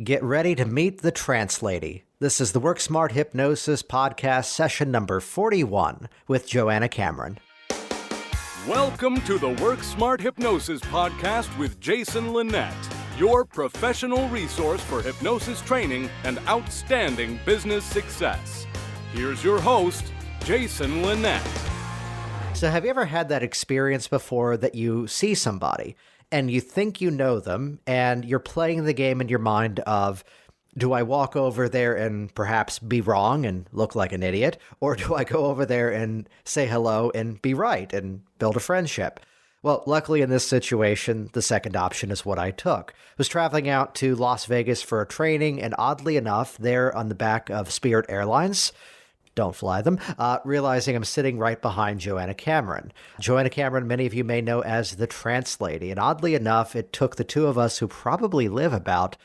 Get ready to meet the Trance Lady. This is the Work Smart Hypnosis podcast session number 41 with Joanna Cameron. Welcome to the Work Smart Hypnosis podcast with Jason Linett, your professional resource for hypnosis training and outstanding business success. Here's your host, Jason Linett. So have you ever had that experience before that you see somebody and you think you know them and you're playing the game in your mind of, do I walk over there and perhaps be wrong and look like an idiot? Or do I go over there and say hello and be right and build a friendship? Well, luckily in this situation, the second option is what I took. I was traveling out to Las Vegas for a training, and oddly enough, there on the back of Spirit Airlines, don't fly them, realizing I'm sitting right behind Joanna Cameron. Joanna Cameron, many of you may know as the Trance Lady, and oddly enough, it took the two of us who probably live about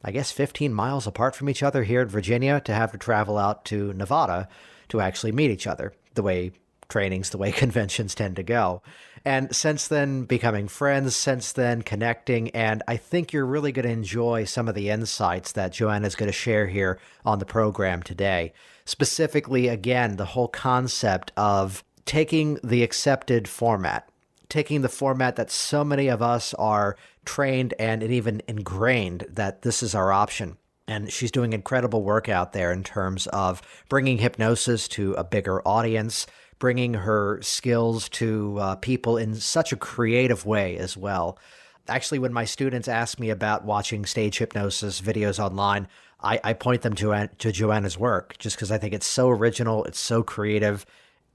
15 miles apart from each other here in Virginia to have to travel out to Nevada to actually meet each other, the way trainings, the way conventions tend to go. And since then, becoming friends, since then, connecting, and I think you're really going to enjoy some of the insights that Joanna is going to share here on the program today. Specifically, again, the whole concept of taking the accepted format, taking the format that so many of us are trained and even ingrained that this is our option. And she's doing incredible work out there in terms of bringing hypnosis to a bigger audience, bringing her skills to people in such a creative way as well. Actually, when my students ask me about watching stage hypnosis videos online, I point them to Joanna's work just because I think it's so original, it's so creative,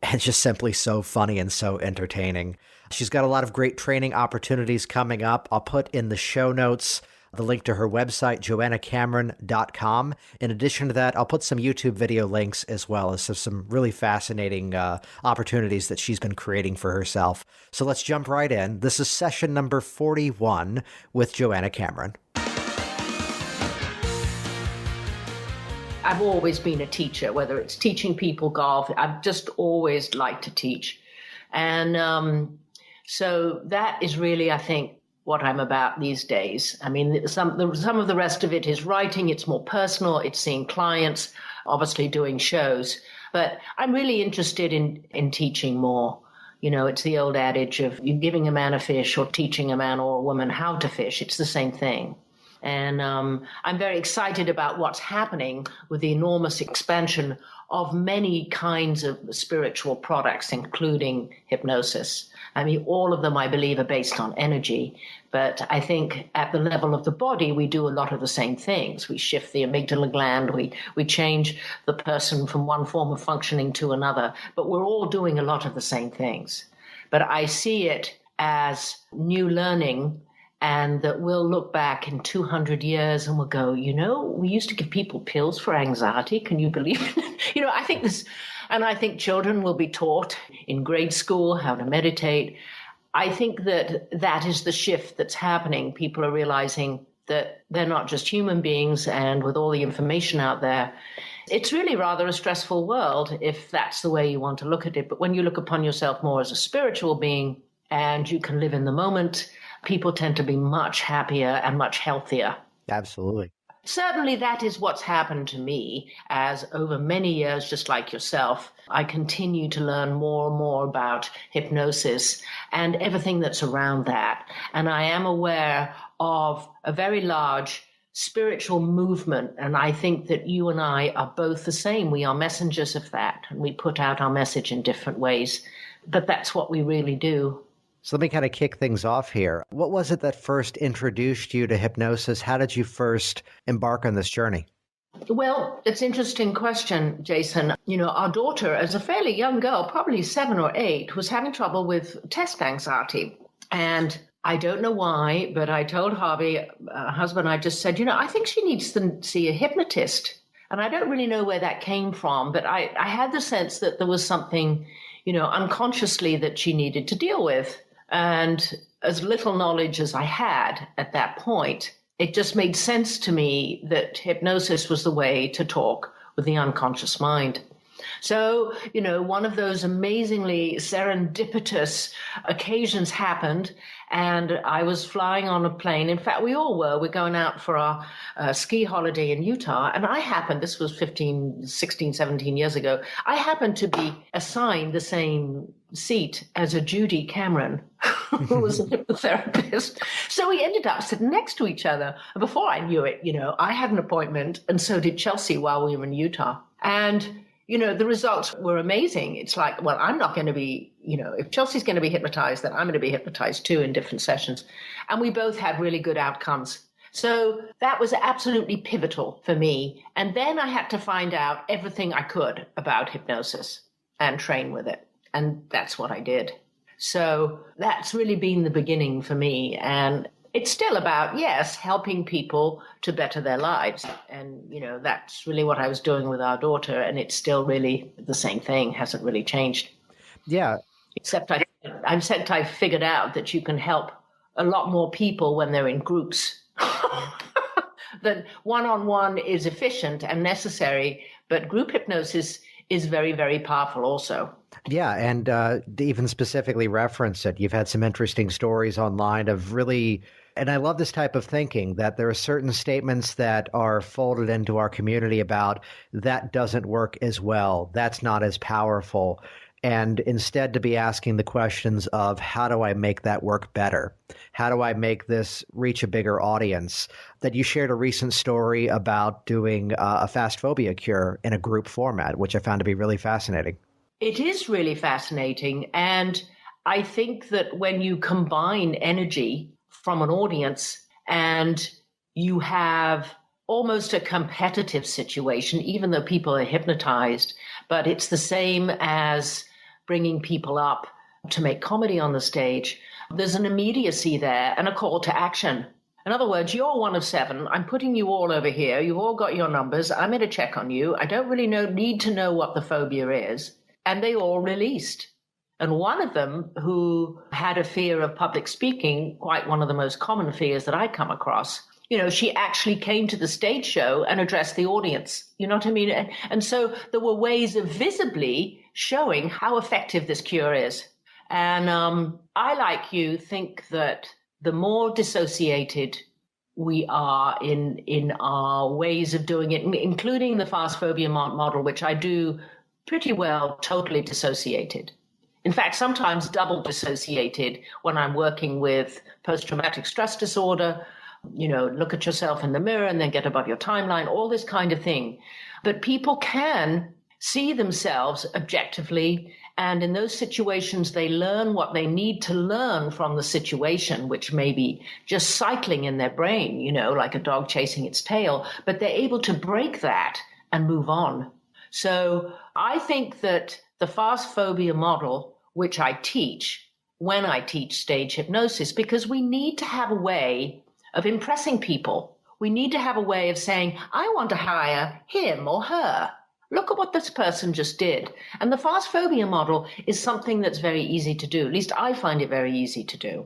and just simply so funny and so entertaining. She's got a lot of great training opportunities coming up. I'll put in the show notes the link to her website, joannacameron.com. In addition to that, I'll put some YouTube video links as well as some really fascinating opportunities that she's been creating for herself. So let's jump right in. This is session number 41 with Joanna Cameron. I've always been a teacher, whether it's teaching people golf. I've just always liked to teach. And so that is really, I think, what I'm about these days. I mean, some of the rest of it is writing. It's more personal. It's seeing clients, obviously doing shows. But I'm really interested in teaching more. You know, it's the old adage of you giving a man a fish or teaching a man or a woman how to fish. It's the same thing. And I'm very excited about what's happening with the enormous expansion of many kinds of spiritual products, including hypnosis. I mean, all of them, I believe, are based on energy. But I think at the level of the body, we do a lot of the same things. We shift the amygdala gland. We change the person from one form of functioning to another. But we're all doing a lot of the same things. But I see it as new learning, and that we'll look back in 200 years and we'll go, you know, we used to give people pills for anxiety. Can you believe it? You know, I think this, and I think children will be taught in grade school how to meditate. I think that is the shift that's happening. People are realizing that they're not just human beings, and with all the information out there, it's really rather a stressful world if that's the way you want to look at it. But when you look upon yourself more as a spiritual being and you can live in the moment, people tend to be much happier and much healthier. Absolutely. Certainly that is what's happened to me, as over many years, just like yourself, I continue to learn more and more about hypnosis and everything that's around that. And I am aware of a very large spiritual movement, and I think that you and I are both the same. We are messengers of that, and we put out our message in different ways. But that's what we really do. So let me kind of kick things off here. What was it that first introduced you to hypnosis? How did you first embark on this journey? Well, it's an interesting question, Jason. You know, our daughter, as a fairly young girl, probably 7 or 8, was having trouble with test anxiety. And I don't know why, but I told Harvey, husband, I just said, you know, I think she needs to see a hypnotist. And I don't really know where that came from, but I had the sense that there was something, you know, unconsciously that she needed to deal with. And as little knowledge as I had at that point, it just made sense to me that hypnosis was the way to talk with the unconscious mind. So, one of those amazingly serendipitous occasions happened, and I was flying on a plane. In fact, we all were. We're going out for our ski holiday in Utah, and this was 15, 16, 17 years ago, I happened to be assigned the same seat as a Judy Cameron, who was a hypnotherapist. So we ended up sitting next to each other. And before I knew it, I had an appointment, and so did Chelsea while we were in Utah. And the results were amazing. It's like, well, I'm not going to be, if Chelsea's going to be hypnotized, then I'm going to be hypnotized too in different sessions. And we both had really good outcomes. So that was absolutely pivotal for me. And then I had to find out everything I could about hypnosis and train with it. And that's what I did. So that's really been the beginning for me. And it's still about, yes, helping people to better their lives. And, that's really what I was doing with our daughter. And it's still really the same thing, hasn't really changed. Yeah. Except I figured out that you can help a lot more people when they're in groups. That one-on-one is efficient and necessary, but group hypnosis is very, very powerful also. Yeah, and even specifically reference it. You've had some interesting stories online of really, and I love this type of thinking, that there are certain statements that are folded into our community about that doesn't work as well, that's not as powerful. And instead to be asking the questions of how do I make that work better? How do I make this reach a bigger audience? That you shared a recent story about doing a fast phobia cure in a group format, which I found to be really fascinating. It is really fascinating. And I think that when you combine energy from an audience and you have almost a competitive situation, even though people are hypnotized, but it's the same as bringing people up to make comedy on the stage. There's an immediacy there and a call to action. In other words, you're one of 7. I'm putting you all over here. You've all got your numbers. I'm going to check on you. I don't really need to know what the phobia is. And they all released. And one of them, who had a fear of public speaking, quite one of the most common fears that I come across, she actually came to the stage show and addressed the audience. You know what I mean? And so there were ways of visibly showing how effective this cure is. And I, like you, think that the more dissociated we are in our ways of doing it, including the fast phobia model, which I do pretty well totally dissociated. In fact, sometimes double dissociated when I'm working with post-traumatic stress disorder. Look at yourself in the mirror and then get above your timeline, all this kind of thing. But people can see themselves objectively, and in those situations, they learn what they need to learn from the situation, which may be just cycling in their brain, like a dog chasing its tail, but they're able to break that and move on. So I think that the fast phobia model, which I teach when I teach stage hypnosis, because we need to have a way of impressing people. We need to have a way of saying, I want to hire him or her. Look at what this person just did. And the fast phobia model is something that's very easy to do. At least I find it very easy to do.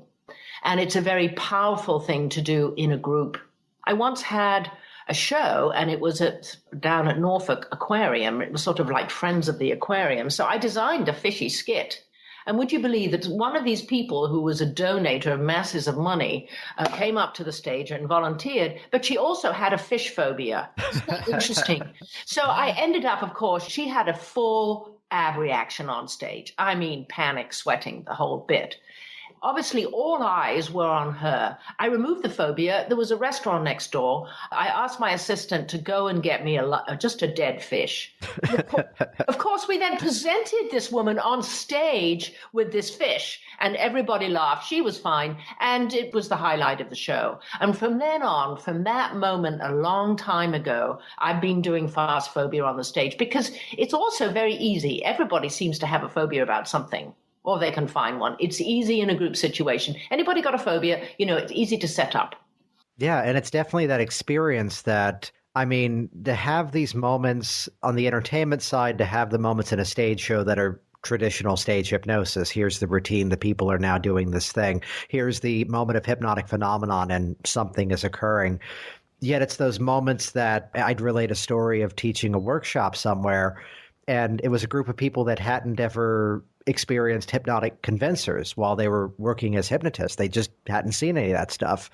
And it's a very powerful thing to do in a group. I once had a show, and it was down at Norfolk Aquarium. It was sort of like Friends of the Aquarium. So I designed a fishy skit. And would you believe that one of these people, who was a donator of masses of money, came up to the stage and volunteered, but she also had a fish phobia. Interesting. So I ended up, of course, she had a full ab reaction on stage. I mean, panic, sweating, the whole bit. Obviously, all eyes were on her. I removed the phobia. There was a restaurant next door. I asked my assistant to go and get me just a dead fish. Of course, we then presented this woman on stage with this fish, and everybody laughed. She was fine, and it was the highlight of the show. And from then on, from that moment a long time ago, I've been doing fast phobia on the stage, because it's also very easy. Everybody seems to have a phobia about something, or they can find one. It's easy in a group situation. Anybody got a phobia, it's easy to set up. Yeah, and it's definitely that experience that, to have these moments on the entertainment side, to have the moments in a stage show that are traditional stage hypnosis. Here's the routine. The people are now doing this thing. Here's the moment of hypnotic phenomenon, and something is occurring. Yet it's those moments that I'd relate a story of teaching a workshop somewhere, And it was a group of people that hadn't ever experienced hypnotic convincers while they were working as hypnotists. They just hadn't seen any of that stuff.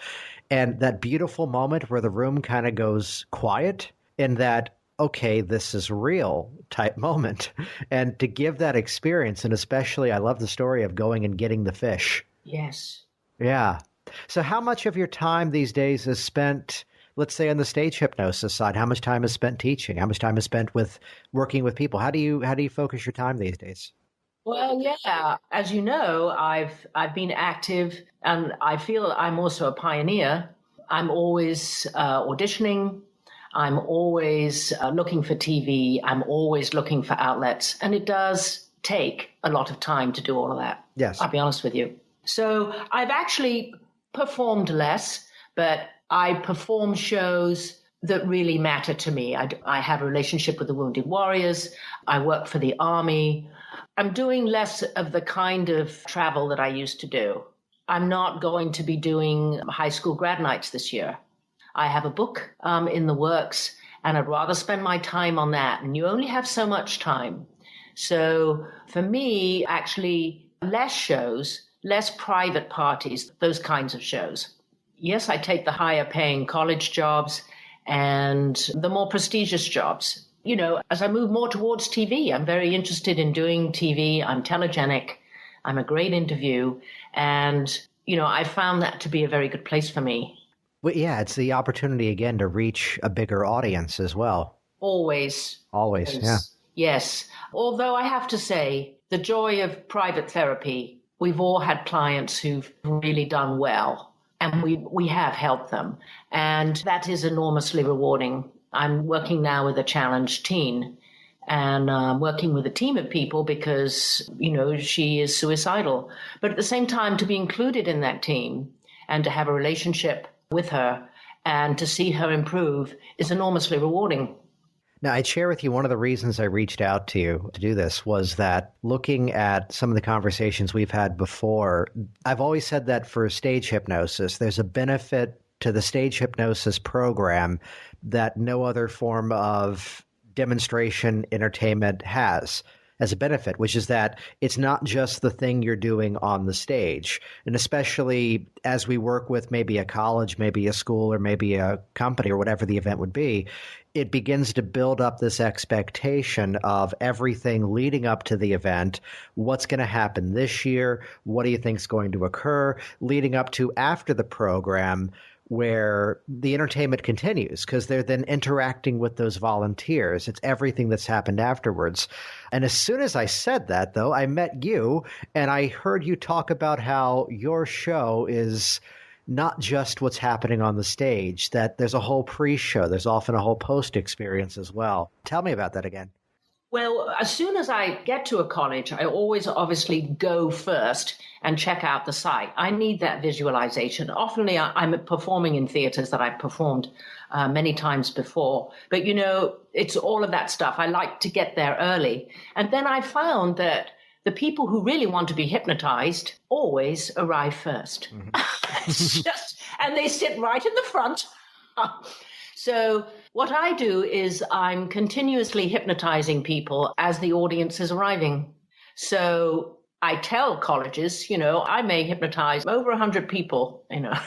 And that beautiful moment where the room kind of goes quiet in that, okay, this is real type moment. And to give that experience, and especially I love the story of going and getting the fish. Yes. Yeah. So how much of your time these days is spent, let's say, on the stage hypnosis side? How much time is spent teaching? How much time is spent with working with people? How do you focus your time these days? Well, yeah, as you know, I've been active, and I feel I'm also a pioneer. I'm always auditioning. I'm always looking for TV. I'm always looking for outlets, and it does take a lot of time to do all of that. Yes. I'll be honest with you. So I've actually performed less, but I perform shows that really matter to me. I have a relationship with the Wounded Warriors. I work for the Army. I'm doing less of the kind of travel that I used to do. I'm not going to be doing high school grad nights this year. I have a book in the works, and I'd rather spend my time on that. And you only have so much time. So for me, actually, less shows, less private parties, those kinds of shows. Yes, I take the higher paying college jobs and the more prestigious jobs. You know, as I move more towards TV, I'm very interested in doing TV. I'm telegenic. I'm a great interview. And, you know, I found that to be a very good place for me. Well, yeah, it's the opportunity again to reach a bigger audience as well. Always. Always, yeah. Yes. Although I have to say, the joy of private therapy, we've all had clients who've really done well, and we have helped them. And that is enormously rewarding. I'm working now with a challenged teen, and working with a team of people because, you know, she is suicidal. But at the same time, to be included in that team and to have a relationship with her and to see her improve is enormously rewarding. Now, I'd share with you one of the reasons I reached out to you to do this was that looking at some of the conversations we've had before, I've always said that for stage hypnosis, there's a benefit to the stage hypnosis program that no other form of demonstration entertainment has as a benefit, which is that it's not just the thing you're doing on the stage. And especially as we work with maybe a college, maybe a school, or maybe a company or whatever the event would be, it begins to build up this expectation of everything leading up to the event. What's going to happen this year? What do you think is going to occur leading up to after the program, where the entertainment continues because they're then interacting with those volunteers. It's everything that's happened afterwards. And as soon as I said that, though, I met you and I heard you talk about how your show is not just what's happening on the stage, that there's a whole pre-show. There's often a whole post experience as well. Tell me about that again. Well, as soon as I get to a college, I always obviously go first and check out the site. I need that visualization. Often I'm performing in theaters that I've performed many times before. But, you know, it's all of that stuff. I like to get there early. And then I found that the people who really want to be hypnotized always arrive first. Mm-hmm. And they sit right in the front. So what I do is I'm continuously hypnotizing people as the audience is arriving. So I tell colleges, you know, I may hypnotize over 100 people, you know,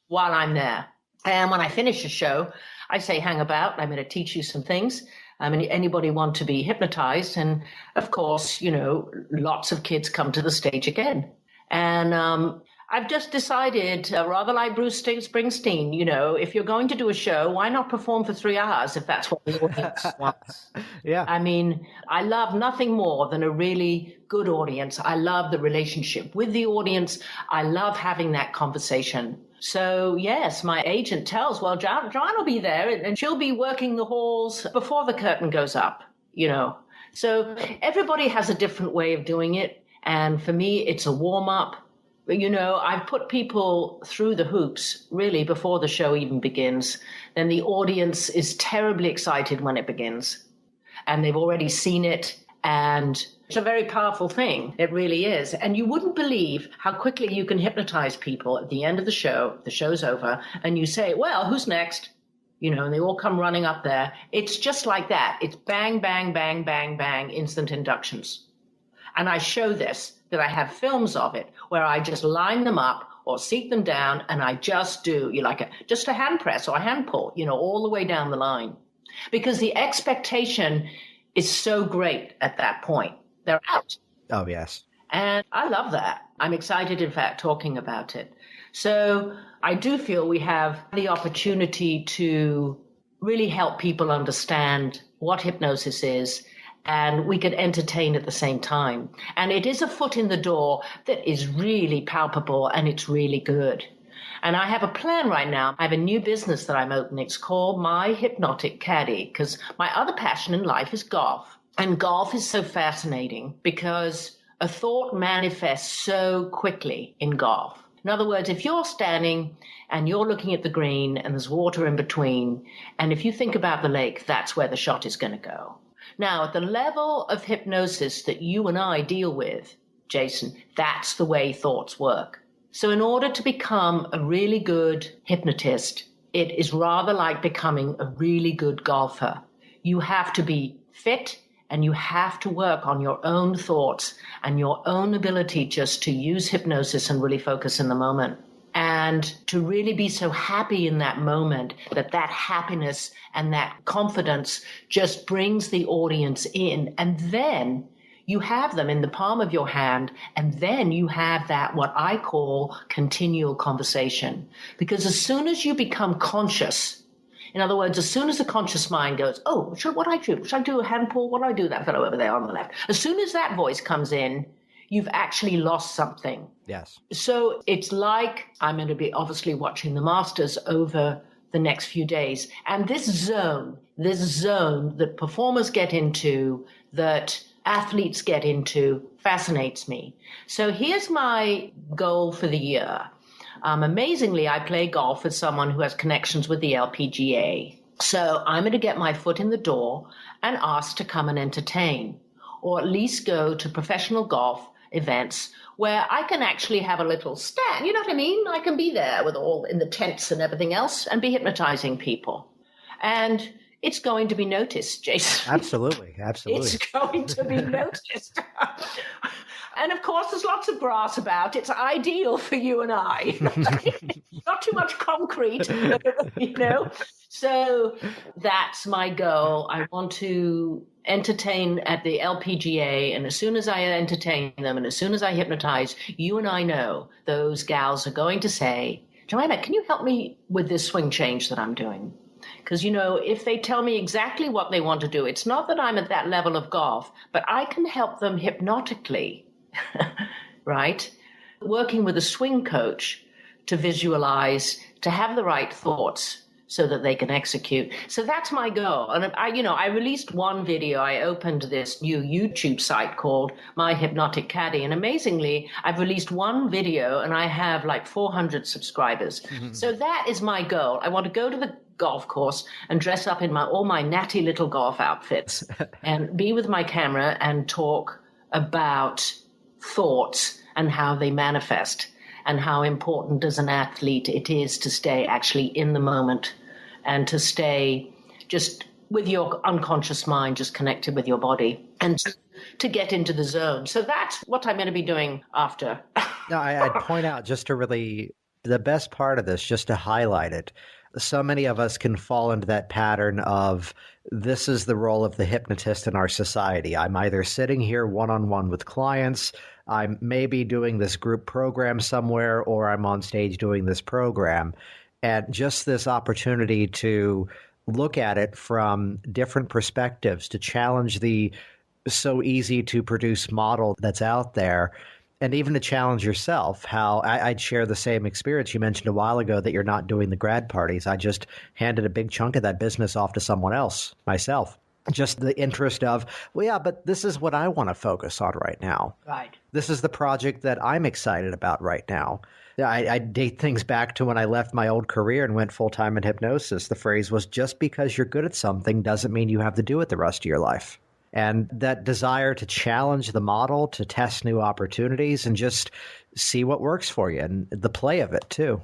while I'm there. And when I finish a show, I say, hang about, I'm going to teach you some things. I mean, anybody want to be hypnotized? And of course, you know, lots of kids come to the stage again. And I've just decided, rather like Bruce Springsteen, you know, if you're going to do a show, why not perform for 3 hours if that's what the audience wants? Yeah. I mean, I love nothing more than a really good audience. I love the relationship with the audience. I love having that conversation. So, yes, my agent tells, well, Joanna will be there and she'll be working the halls before the curtain goes up, you know. So everybody has a different way of doing it. And for me, it's a warm-up. But, you know, I've put people through the hoops, really, before the show even begins. Then the audience is terribly excited when it begins. And they've already seen it. And it's a very powerful thing. It really is. And you wouldn't believe how quickly you can hypnotize people at the end of the show. The show's over. And you say, well, who's next? and they all come running up there. It's just like that. It's bang, bang, bang, bang, bang, instant inductions. And I show this, that I have films of it, where I just line them up or seat them down, and I just do, just a hand press or a hand pull, all the way down the line. Because the expectation is so great at that point. They're out. Oh, yes. And I love that. I'm excited, in fact, talking about it. So I do feel we have the opportunity to really help people understand what hypnosis is, and we could entertain at the same time. And it is a foot in the door that is really palpable, and it's really good. And I have a plan right now. I have a new business that I'm opening. It's called My Hypnotic Caddy, because my other passion in life is golf. And golf is so fascinating because a thought manifests so quickly in golf. In other words, if you're standing and you're looking at the green and there's water in between, and if you think about the lake, that's where the shot is going to go. Now, at the level of hypnosis that you and I deal with, Jason, that's the way thoughts work. So in order to become a really good hypnotist, it is rather like becoming a really good golfer. You have to be fit, and you have to work on your own thoughts and your own ability just to use hypnosis and really focus in the moment. And to really be so happy in that moment that happiness and that confidence just brings the audience in. And then you have them in the palm of your hand, and then you have that, what I call continual conversation. Because as soon as you become conscious, in other words, as soon as the conscious mind goes, oh, what I do? Should I do a hand pull? What do I do? That fellow over there on the left. As soon as that voice comes in, you've actually lost something. Yes. So it's like I'm going to be obviously watching the Masters over the next few days. And this zone that performers get into, that athletes get into, fascinates me. So here's my goal for the year. Amazingly, I play golf with someone who has connections with the LPGA. So I'm going to get my foot in the door and ask to come and entertain, or at least go to professional golf events where I can actually have a little stand. You know what I mean? I can be there with all in the tents and everything else and be hypnotizing people. And it's going to be noticed, Jason. Absolutely. It's going to be noticed. And of course, there's lots of brass about. It's ideal for you and I. Not too much concrete, So that's my goal. I want to entertain at the LPGA, and as soon as I entertain them and as soon as I hypnotize, you and I know those gals are going to say, Joanna, can you help me with this swing change that I'm doing? Because, if they tell me exactly what they want to do, it's not that I'm at that level of golf, but I can help them hypnotically. Right? Working with a swing coach to visualize, to have the right thoughts so that they can execute. So that's my goal. And I released one video. I opened this new YouTube site called My Hypnotic Caddy. And amazingly, I've released one video and I have like 400 subscribers. Mm-hmm. So that is my goal. I want to go to the golf course and dress up in all my natty little golf outfits and be with my camera and talk about thoughts and how they manifest, and how important as an athlete it is to stay actually in the moment and to stay just with your unconscious mind, just connected with your body, and to get into the zone. So that's what I'm going to be doing after. No, I'd point out, just to really, the best part of this, just to highlight it, so many of us can fall into that pattern of, this is the role of the hypnotist in our society. I'm either sitting here one-on-one with clients, I'm maybe doing this group program somewhere, or I'm on stage doing this program. And just this opportunity to look at it from different perspectives, to challenge the so easy to produce model that's out there, and even to challenge yourself. How I'd share the same experience you mentioned a while ago, that you're not doing the grad parties. I just handed a big chunk of that business off to someone else myself. Just the interest of, well, yeah, but this is what I want to focus on right now. Right. This is the project that I'm excited about right now. I date things back to when I left my old career and went full-time in hypnosis. The phrase was, just because you're good at something doesn't mean you have to do it the rest of your life. And that desire to challenge the model, to test new opportunities, and just see what works for you, and the play of it too.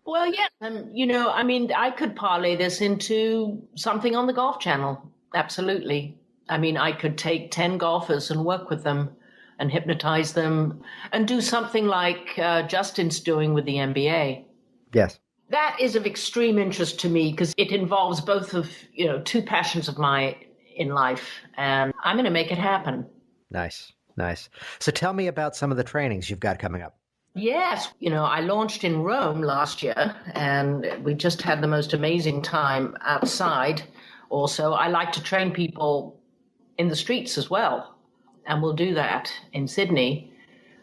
Well, yeah. I mean, I could parlay this into something on the Golf Channel. Absolutely. I mean, I could take 10 golfers and work with them and hypnotize them and do something like Justin's doing with the NBA. Yes. That is of extreme interest to me because it involves both of, two passions of mine in life. And I'm going to make it happen. Nice. Nice. So tell me about some of the trainings you've got coming up. Yes, I launched in Rome last year and we just had the most amazing time outside. Also, I like to train people in the streets as well. And we'll do that in Sydney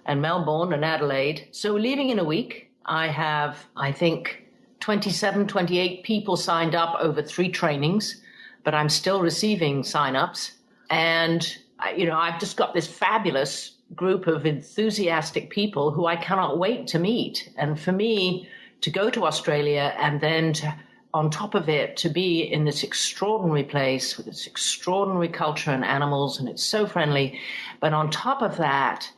and Melbourne and Adelaide. So leaving in a week, I have, I think, 27, 28 people signed up over 3 trainings, but I'm still receiving signups. And, I've just got this fabulous group of enthusiastic people who I cannot wait to meet. And for me to go to Australia and then on top of it, to be in this extraordinary place with this extraordinary culture and animals, and it's so friendly. But on top of that,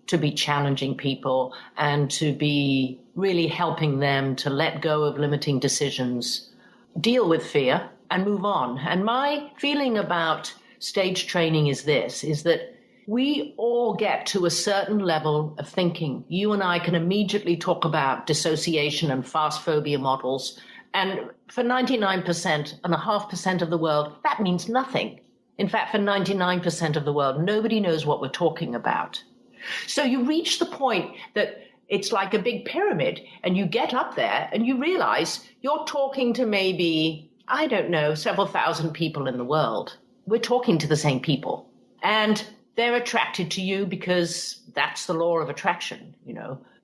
to be challenging people and to be really helping them to let go of limiting decisions, deal with fear, and move on. And my feeling about stage training is that we all get to a certain level of thinking. You and I can immediately talk about dissociation and fast phobia models. And for 99.5% of the world, that means nothing. In fact, for 99% of the world, nobody knows what we're talking about. So you reach the point that it's like a big pyramid, and you get up there and you realize you're talking to maybe, I don't know, several thousand people in the world. We're talking to the same people. And they're attracted to you because that's the law of attraction,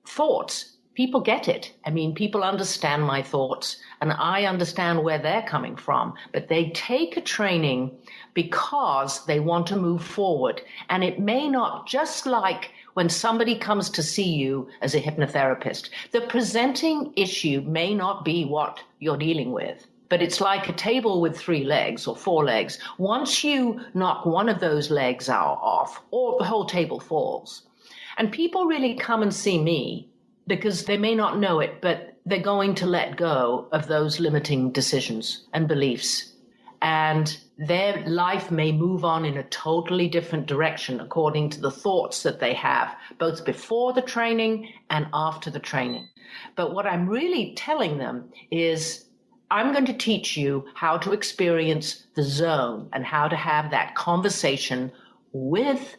Thoughts. People get it. I mean, people understand my thoughts and I understand where they're coming from, but they take a training because they want to move forward. And it may not, just like when somebody comes to see you as a hypnotherapist, the presenting issue may not be what you're dealing with, but it's like a table with 3 legs or 4 legs. Once you knock one of those legs off, or the whole table falls. And people really come and see me because they may not know it, but they're going to let go of those limiting decisions and beliefs. And their life may move on in a totally different direction according to the thoughts that they have, both before the training and after the training. But what I'm really telling them is, I'm going to teach you how to experience the zone and how to have that conversation with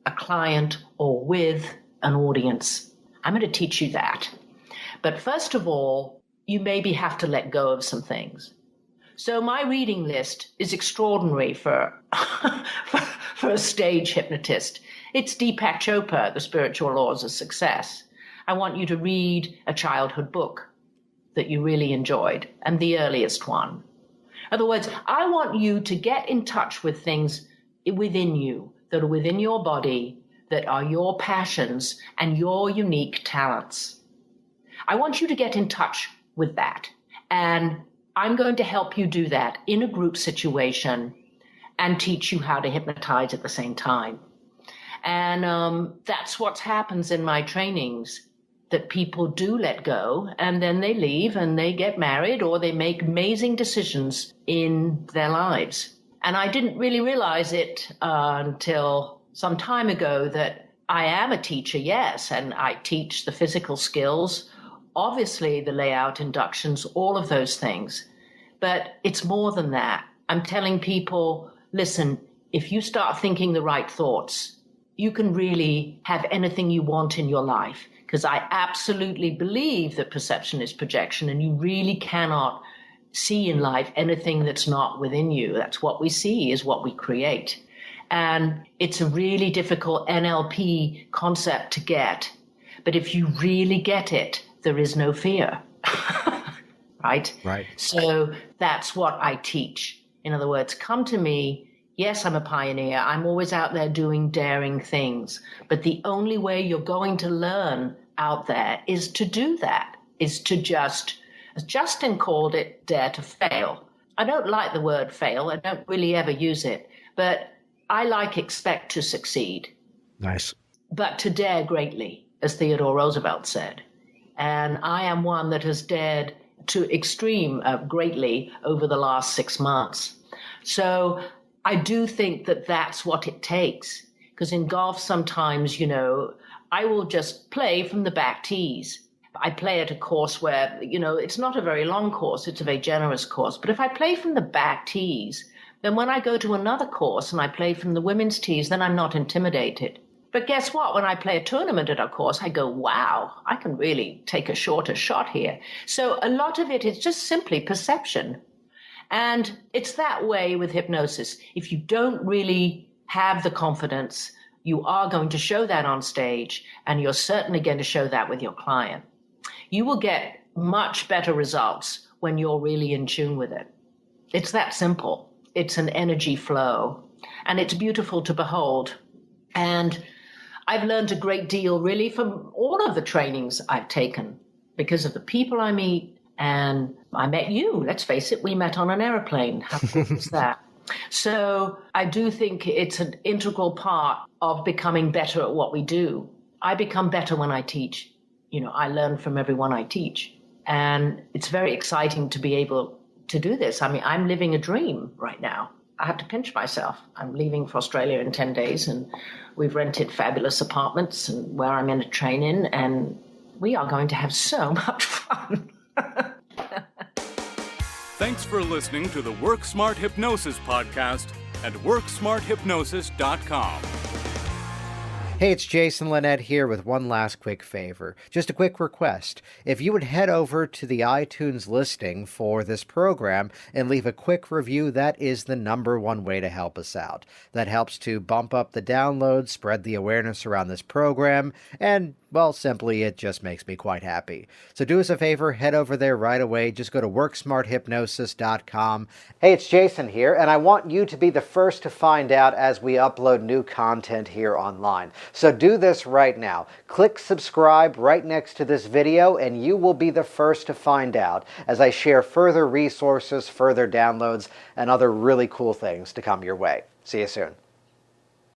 a client or with an audience. I'm going to teach you that. But first of all, you maybe have to let go of some things. So my reading list is extraordinary for a stage hypnotist. It's Deepak Chopra, The Spiritual Laws of Success. I want you to read a childhood book that you really enjoyed, and the earliest one. In other words, I want you to get in touch with things within you that are within your body, that are your passions and your unique talents. I want you to get in touch with that. And I'm going to help you do that in a group situation and teach you how to hypnotize at the same time. And that's what happens in my trainings, that people do let go and then they leave and they get married or they make amazing decisions in their lives. And I didn't really realize it until some time ago that I am a teacher, yes, and I teach the physical skills, obviously the layout, inductions, all of those things. But it's more than that. I'm telling people, listen, if you start thinking the right thoughts, you can really have anything you want in your life. Because I absolutely believe that perception is projection, and you really cannot see in life anything that's not within you. That's what we see is what we create. And it's a really difficult NLP concept to get. But if you really get it, there is no fear. Right? Right. So that's what I teach. In other words, come to me. Yes, I'm a pioneer. I'm always out there doing daring things. But the only way you're going to learn out there is to do that, is to just, as Justin called it, dare to fail. I don't like the word fail. I don't really ever use it. But I like expect to succeed. Nice. But to dare greatly, as Theodore Roosevelt said. And I am one that has dared to extreme greatly over the last 6 months. So I do think that that's what it takes. Because in golf, sometimes, I will just play from the back tees. I play at a course where, it's not a very long course, it's a very generous course. But if I play from the back tees, then when I go to another course and I play from the women's tees, then I'm not intimidated. But guess what? When I play a tournament at a course, I go, wow, I can really take a shorter shot here. So a lot of it is just simply perception. And it's that way with hypnosis. If you don't really have the confidence, you are going to show that on stage, and you're certainly going to show that with your client. You will get much better results when you're really in tune with it. It's that simple. It's an energy flow, and it's beautiful to behold. And I've learned a great deal really from all of the trainings I've taken because of the people I meet. And I met you. Let's face it, we met on an airplane. How cool is that? So I do think it's an integral part of becoming better at what we do. I become better when I teach. I learn from everyone I teach. And it's very exciting to be able to do this. I mean, I'm living a dream right now. I have to pinch myself. I'm leaving for Australia in 10 days, and we've rented fabulous apartments and where I'm in a train-in, and we are going to have so much fun. Thanks for listening to the Work Smart Hypnosis podcast at WorkSmartHypnosis.com. Hey, it's Jason Linett here with one last quick favor. Just a quick request. If you would head over to the iTunes listing for this program and leave a quick review, that is the #1 way to help us out. That helps to bump up the downloads, spread the awareness around this program, and, well, simply it just makes me quite happy. So do us a favor, head over there right away. Just go to WorkSmartHypnosis.com. Hey, it's Jason here, and I want you to be the first to find out as we upload new content here online. So do this right now. Click subscribe right next to this video, and you will be the first to find out as I share further resources, further downloads, and other really cool things to come your way. See you soon.